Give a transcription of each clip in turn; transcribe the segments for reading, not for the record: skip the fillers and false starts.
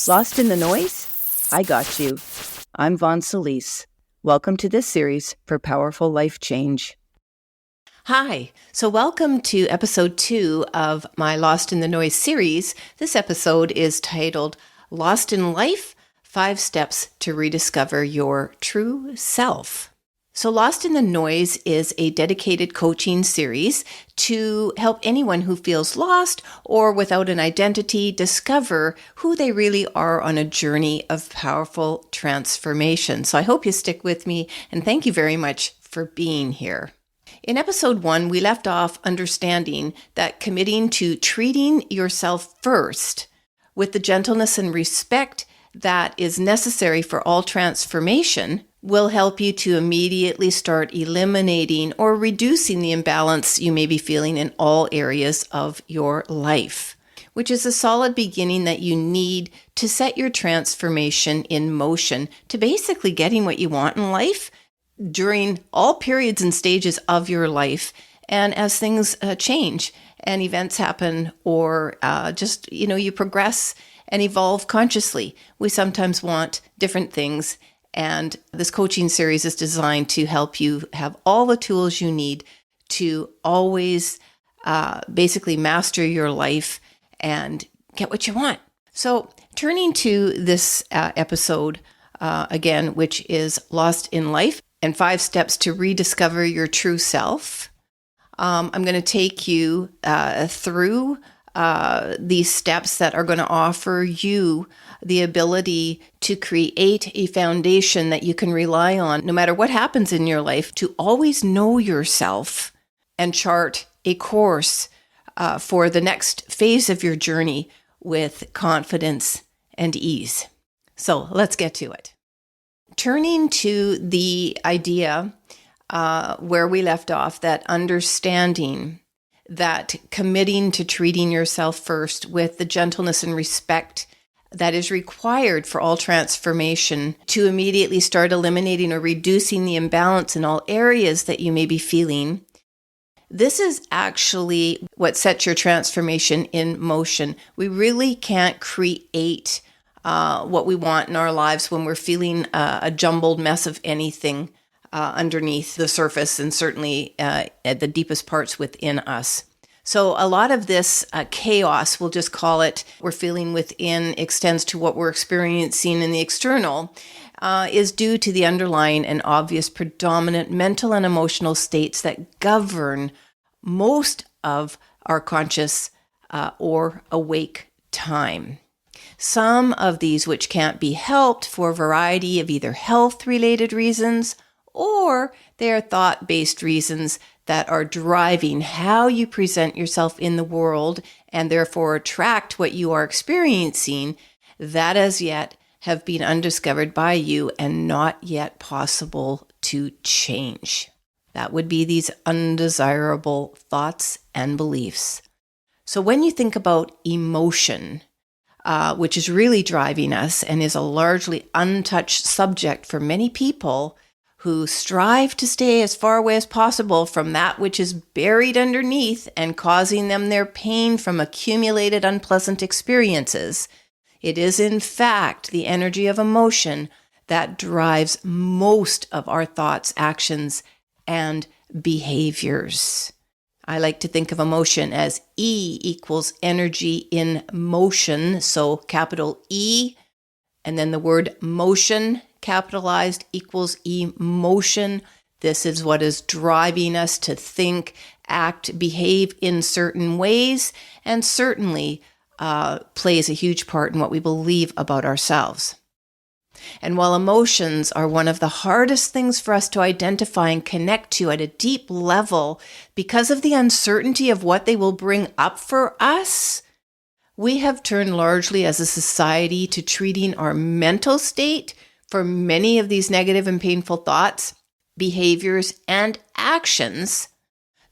Lost in the noise? I got you. I'm Vaughn Solis. Welcome to this series for powerful life change. Hi, so welcome to episode 2 of my Lost in the Noise series. This episode is titled Lost in Life, 5 Steps to Rediscover Your True Self. So Lost in the Noise is a dedicated coaching series to help anyone who feels lost or without an identity discover who they really are on a journey of powerful transformation. So I hope you stick with me, and thank you very much for being here. In episode 1, we left off understanding that committing to treating yourself first with the gentleness and respect that is necessary for all transformation will help you to immediately start eliminating or reducing the imbalance you may be feeling in all areas of your life, which is a solid beginning that you need to set your transformation in motion to basically getting what you want in life during all periods and stages of your life. And as things change and events happen, or you progress and evolve consciously, we sometimes want different things. And this coaching series is designed to help you have all the tools you need to always basically master your life and get what you want. So turning to this episode again, which is Lost in Life and 5 Steps to Rediscover Your True Self. I'm going to take you through these steps that are going to offer you the ability to create a foundation that you can rely on no matter what happens in your life, to always know yourself and chart a course for the next phase of your journey with confidence and ease. So let's get to it. Turning to the idea where we left off, that understanding that committing to treating yourself first with the gentleness and respect that is required for all transformation to immediately start eliminating or reducing the imbalance in all areas that you may be feeling. This is actually what sets your transformation in motion. We really can't create what we want in our lives when we're feeling a jumbled mess of anything underneath the surface, and certainly at the deepest parts within us. So a lot of this chaos, we'll just call it, we're feeling within, extends to what we're experiencing in the external, is due to the underlying and obvious predominant mental and emotional states that govern most of our conscious or awake time. Some of these which can't be helped for a variety of either health-related reasons, or they are thought-based reasons that are driving how you present yourself in the world and therefore attract what you are experiencing, that as yet have been undiscovered by you and not yet possible to change. That would be these undesirable thoughts and beliefs. So when you think about emotion, which is really driving us and is a largely untouched subject for many people who strive to stay as far away as possible from that which is buried underneath and causing them their pain from accumulated unpleasant experiences. It is, in fact, the energy of emotion that drives most of our thoughts, actions, and behaviors. I like to think of emotion as E equals energy in motion, so capital E, and then the word motion, capitalized, equals emotion. This is what is driving us to think, act, behave in certain ways, and certainly plays a huge part in what we believe about ourselves. And while emotions are one of the hardest things for us to identify and connect to at a deep level because of the uncertainty of what they will bring up for us, we have turned largely as a society to treating our mental state for many of these negative and painful thoughts, behaviors, and actions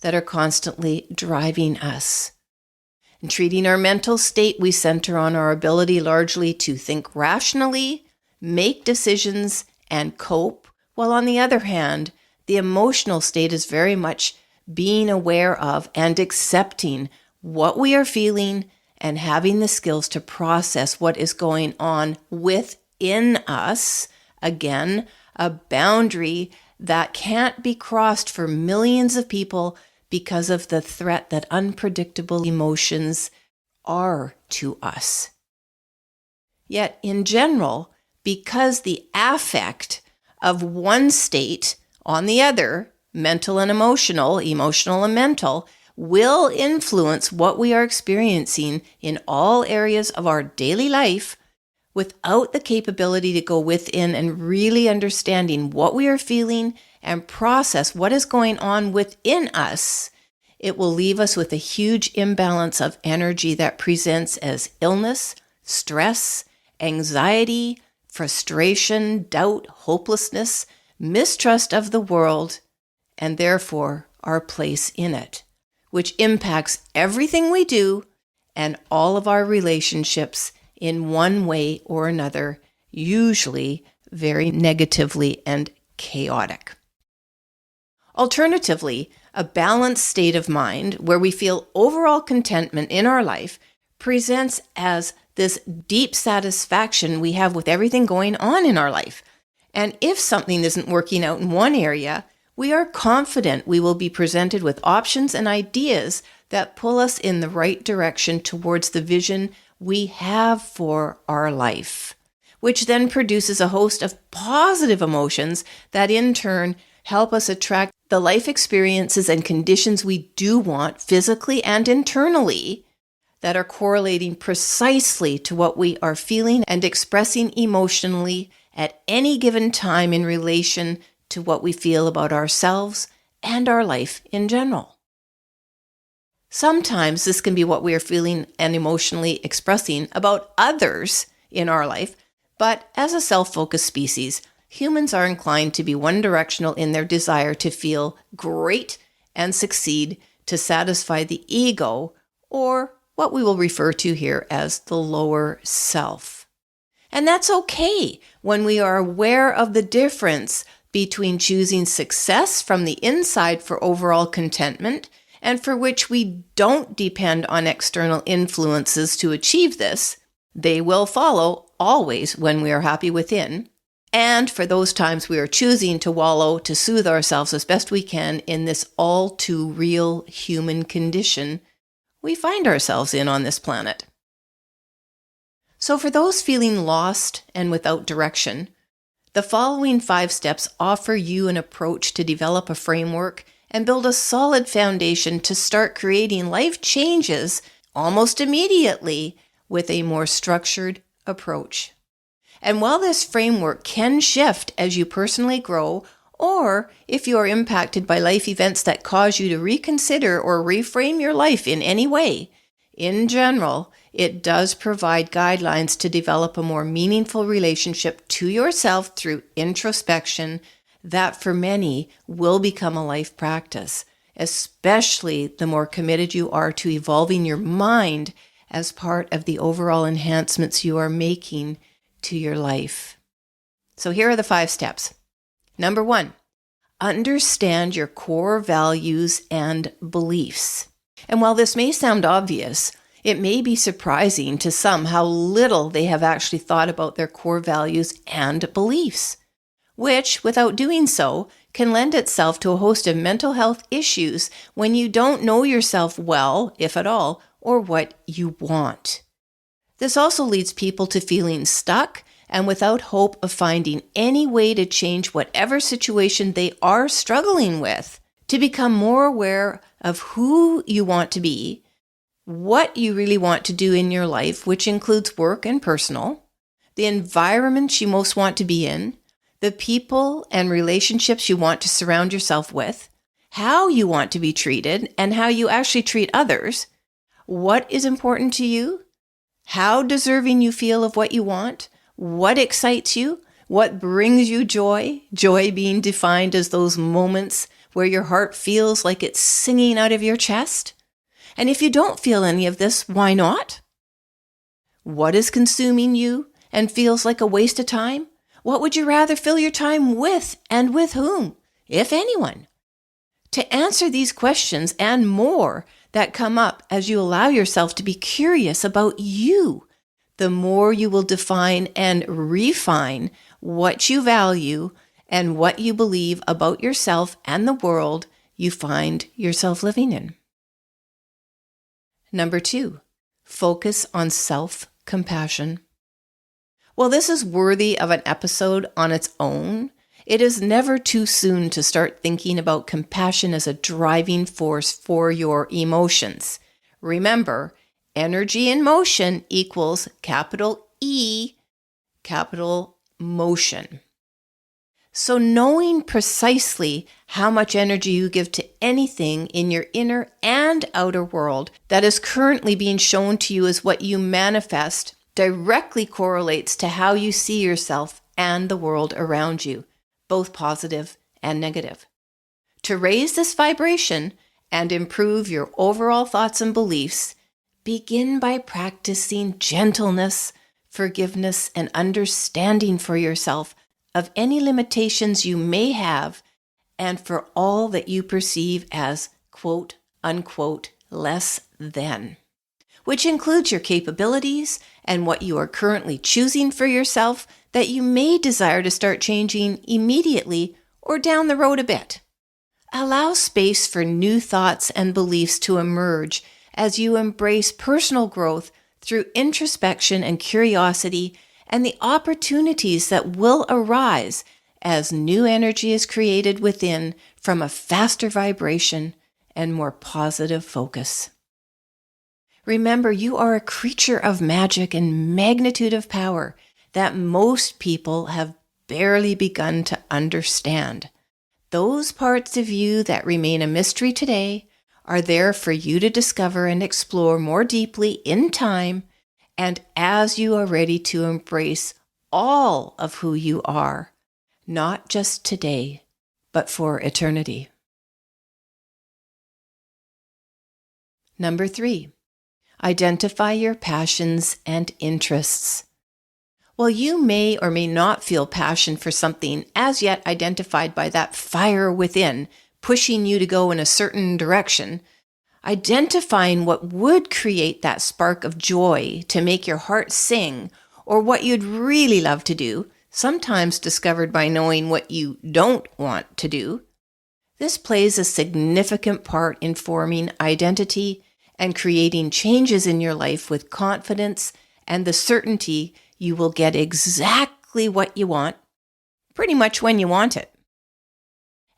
that are constantly driving us. In treating our mental state, we center on our ability largely to think rationally, make decisions, and cope, while on the other hand, the emotional state is very much being aware of and accepting what we are feeling and having the skills to process what is going on within us. Again, a boundary that can't be crossed for millions of people because of the threat that unpredictable emotions are to us. Yet, in general, because the affect of one state on the other, mental and emotional, emotional and mental, will influence what we are experiencing in all areas of our daily life, without the capability to go within and really understanding what we are feeling and process what is going on within us, it will leave us with a huge imbalance of energy that presents as illness, stress, anxiety, frustration, doubt, hopelessness, mistrust of the world, and therefore our place in it, which impacts everything we do and all of our relationships in one way or another, usually very negatively and chaotic. Alternatively, a balanced state of mind where we feel overall contentment in our life presents as this deep satisfaction we have with everything going on in our life. And if something isn't working out in one area, we are confident we will be presented with options and ideas that pull us in the right direction towards the vision we have for our life, which then produces a host of positive emotions that in turn help us attract the life experiences and conditions we do want physically and internally that are correlating precisely to what we are feeling and expressing emotionally at any given time in relation to what we feel about ourselves and our life in general. Sometimes this can be what we are feeling and emotionally expressing about others in our life, but as a self-focused species, humans are inclined to be one-directional in their desire to feel great and succeed to satisfy the ego, or what we will refer to here as the lower self. And that's okay when we are aware of the difference between choosing success from the inside for overall contentment, and for which we don't depend on external influences to achieve this. They will follow always when we are happy within. And for those times we are choosing to wallow to soothe ourselves as best we can in this all too real human condition we find ourselves in on this planet. So for those feeling lost and without direction, the following 5 steps offer you an approach to develop a framework and build a solid foundation to start creating life changes almost immediately with a more structured approach. And while this framework can shift as you personally grow, or if you are impacted by life events that cause you to reconsider or reframe your life in any way, in general, it does provide guidelines to develop a more meaningful relationship to yourself through introspection that for many will become a life practice, especially the more committed you are to evolving your mind as part of the overall enhancements you are making to your life. So here are the 5 steps. Number 1, understand your core values and beliefs. And while this may sound obvious, it may be surprising to some how little they have actually thought about their core values and beliefs, which, without doing so, can lend itself to a host of mental health issues when you don't know yourself well, if at all, or what you want. This also leads people to feeling stuck and without hope of finding any way to change whatever situation they are struggling with, to become more aware of who you want to be, what you really want to do in your life, which includes work and personal, the environment you most want to be in, the people and relationships you want to surround yourself with, how you want to be treated and how you actually treat others, what is important to you, how deserving you feel of what you want, what excites you, what brings you joy, joy being defined as those moments where your heart feels like it's singing out of your chest. And if you don't feel any of this, why not? What is consuming you and feels like a waste of time? What would you rather fill your time with, and with whom, if anyone? To answer these questions and more, that come up as you allow yourself to be curious about you. The more you will define and refine what you value and what you believe about yourself and the world you find yourself living in. Number 2, focus on self-compassion. While this is worthy of an episode on its own, it is never too soon to start thinking about compassion as a driving force for your emotions. Remember, energy in motion equals capital E, capital motion. So knowing precisely how much energy you give to anything in your inner and outer world that is currently being shown to you as what you manifest directly correlates to how you see yourself and the world around you, both positive and negative. To raise this vibration and improve your overall thoughts and beliefs, begin by practicing gentleness, forgiveness, and understanding for yourself of any limitations you may have and for all that you perceive as quote unquote less than, which includes your capabilities and what you are currently choosing for yourself that you may desire to start changing immediately or down the road a bit. Allow space for new thoughts and beliefs to emerge as you embrace personal growth through introspection and curiosity and the opportunities that will arise as new energy is created within from a faster vibration and more positive focus. Remember, you are a creature of magic and magnitude of power that most people have barely begun to understand. Those parts of you that remain a mystery today are there for you to discover and explore more deeply in time and as you are ready to embrace all of who you are, not just today, but for eternity. Number 3, identify your passions and interests. While you may or may not feel passion for something as yet identified by that fire within, pushing you to go in a certain direction, identifying what would create that spark of joy to make your heart sing, or what you'd really love to do, sometimes discovered by knowing what you don't want to do. This plays a significant part in forming identity and creating changes in your life with confidence and the certainty you will get exactly what you want, pretty much when you want it.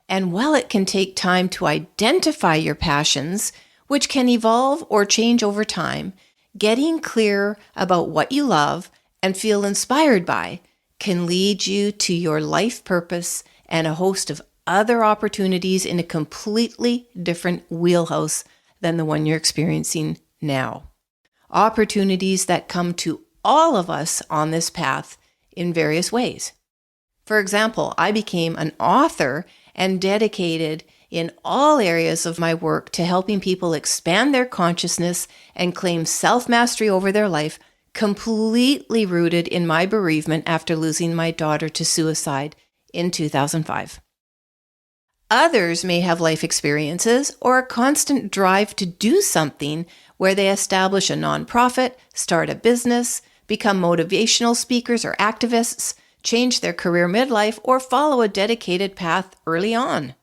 And while it can take time to identify your passions, which can evolve or change over time, getting clear about what you love and feel inspired by can lead you to your life purpose and a host of other opportunities in a completely different wheelhouse than the one you're experiencing now. Opportunities that come to all of us on this path in various ways. For example, I became an author and dedicated in all areas of my work to helping people expand their consciousness and claim self-mastery over their life, completely rooted in my bereavement after losing my daughter to suicide in 2005. Others may have life experiences or a constant drive to do something where they establish a nonprofit, start a business, become motivational speakers or activists, change their career midlife, or follow a dedicated path early on.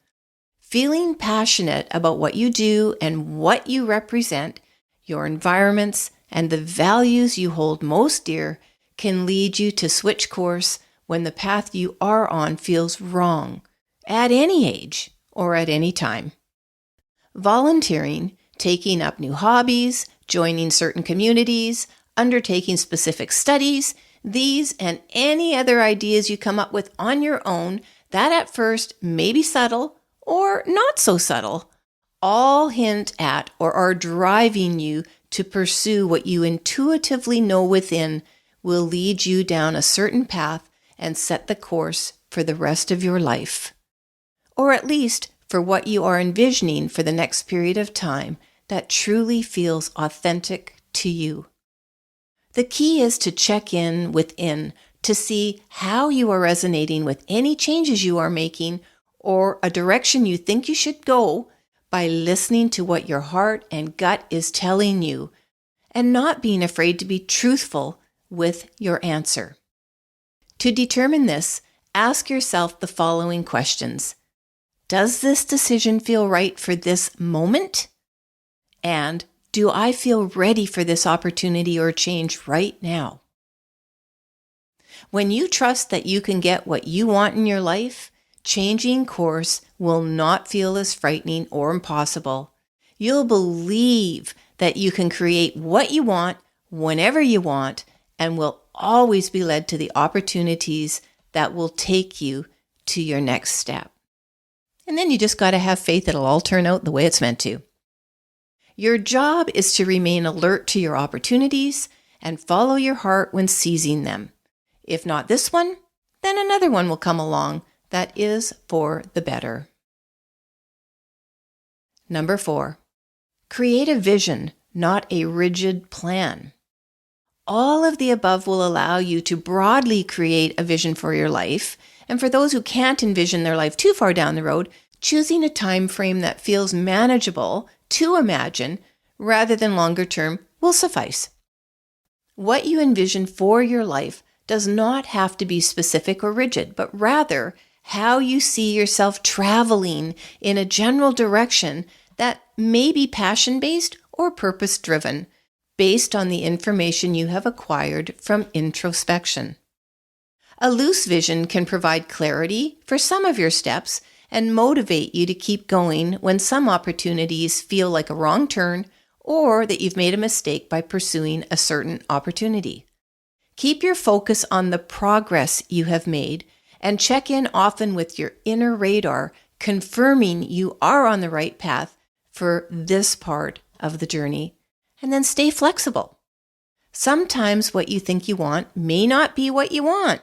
Feeling passionate about what you do and what you represent, your environments, and the values you hold most dear can lead you to switch course when the path you are on feels wrong, at any age or at any time. Volunteering, taking up new hobbies, joining certain communities, undertaking specific studies, these and any other ideas you come up with on your own that at first may be subtle or not so subtle, all hint at or are driving you to pursue what you intuitively know within will lead you down a certain path and set the course for the rest of your life. Or at least for what you are envisioning for the next period of time that truly feels authentic to you. The key is to check in within to see how you are resonating with any changes you are making or a direction you think you should go by listening to what your heart and gut is telling you and not being afraid to be truthful with your answer. To determine this, ask yourself the following questions. Does this decision feel right for this moment? And do I feel ready for this opportunity or change right now? When you trust that you can get what you want in your life, changing course will not feel as frightening or impossible. You'll believe that you can create what you want whenever you want and will always be led to the opportunities that will take you to your next step. And then you just got to have faith it'll all turn out the way it's meant to. Your job is to remain alert to your opportunities and follow your heart when seizing them. If not this one, then another one will come along that is for the better. Number 4, create a vision, not a rigid plan. All of the above will allow you to broadly create a vision for your life. And for those who can't envision their life too far down the road, choosing a time frame that feels manageable to imagine rather than longer term will suffice. What you envision for your life does not have to be specific or rigid, but rather how you see yourself traveling in a general direction that may be passion-based or purpose-driven, based on the information you have acquired from introspection. A loose vision can provide clarity for some of your steps and motivate you to keep going when some opportunities feel like a wrong turn or that you've made a mistake by pursuing a certain opportunity. Keep your focus on the progress you have made and check in often with your inner radar, confirming you are on the right path for this part of the journey. And then stay flexible. Sometimes what you think you want may not be what you want.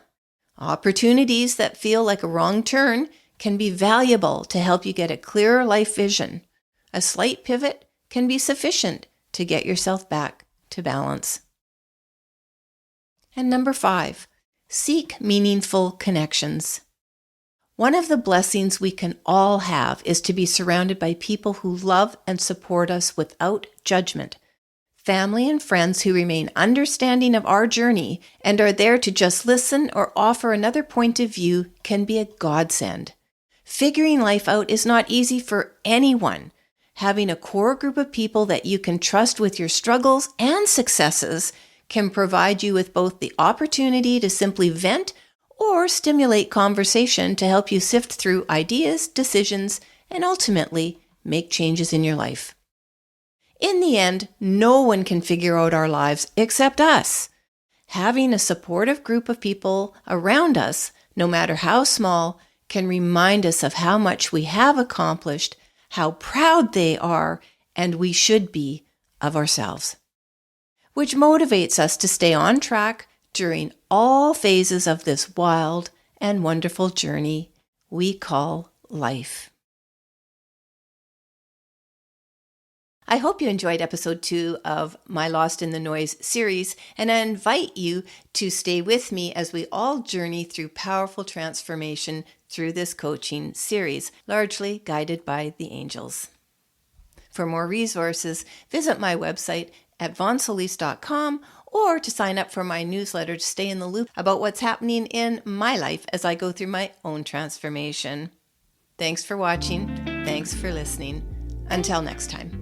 Opportunities that feel like a wrong turn can be valuable to help you get a clearer life vision. A slight pivot can be sufficient to get yourself back to balance. And number 5, seek meaningful connections. One of the blessings we can all have is to be surrounded by people who love and support us without judgment. Family and friends who remain understanding of our journey and are there to just listen or offer another point of view can be a godsend. Figuring life out is not easy for anyone. Having a core group of people that you can trust with your struggles and successes can provide you with both the opportunity to simply vent or stimulate conversation to help you sift through ideas, decisions, and ultimately make changes in your life. In the end, no one can figure out our lives except us. Having a supportive group of people around us, no matter how small, can remind us of how much we have accomplished, how proud they are, and we should be of ourselves. Which motivates us to stay on track during all phases of this wild and wonderful journey we call life. I hope you enjoyed episode 2 of my Lost in the Noise series, and I invite you to stay with me as we all journey through powerful transformation through this coaching series, largely guided by the angels. For more resources, visit my website at vonsolis.com or to sign up for my newsletter to stay in the loop about what's happening in my life as I go through my own transformation. Thanks for watching. Thanks for listening. Until next time.